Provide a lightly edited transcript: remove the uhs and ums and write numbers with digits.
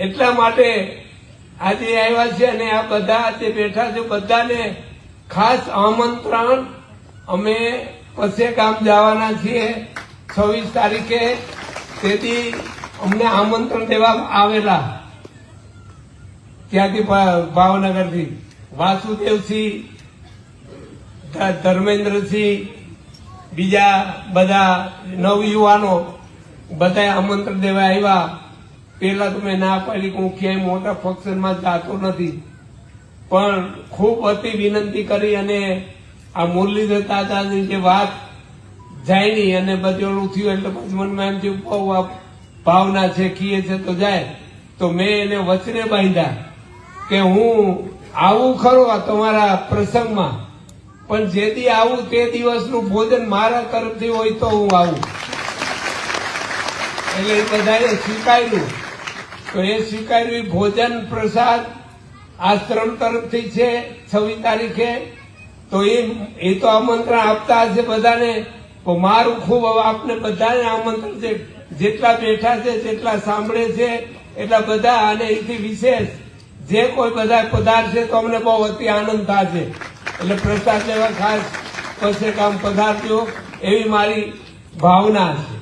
એટલા માટે આજે આવ્યા છે અને આ બધા જે બેઠા છે બધાને ખાસ આમંત્રણ અમે પસે ગામ જવાના છીએ 26 તારીખે તેથી અમને આમંત્રણ દેવા આવેલા ત્યાંથી ભાવનગરથી વાસુદેવસિંહ ધર્મેન્દ્રસિંહ બીજા બધા નવયુવાનો બધા આમંત્રણ દેવા આવ્યા પેલા તો મેં ના પાડી હું ક્યાંય મોટા ફંક્શનમાં જાતો નથી પણ ખૂબ અતિ વિનંતી કરી અને આ મુરલીધર દાદાની જે વાત જાણી અને બધું ઓલું થયું એટલે પછી મનમાં એમ થયું બહુ ભાવના છે કીએ છે તો જાય તો મેં એને વચને બાંધ્યા કે હું આવું ખરો તમારા પ્રસંગમાં પણ જેથી આવું તે દિવસનું ભોજન મારા તરફથી હોય તો હું આવું એટલે એ બધાએ સ્વીકાર્યું તો એ સ્વીકાર્યું ભોજન પ્રસાદ આશ્રમ તરફથી છે 26 તારીખે તો એ તો આમંત્રણ આપતા હશે બધાને તો મારું ખૂબ આપને બધાને આમંત્રણ છે જેટલા બેઠા છે જેટલા સાંભળે છે એટલા બધા અને એથી વિશેષ જે કોઈ બધા પધારશે તો અમને બહુ અતિ આનંદ થશે એટલે પ્રસાદ લેવા ખાસ પસે ગામ પધારજો એવી મારી ભાવના છે।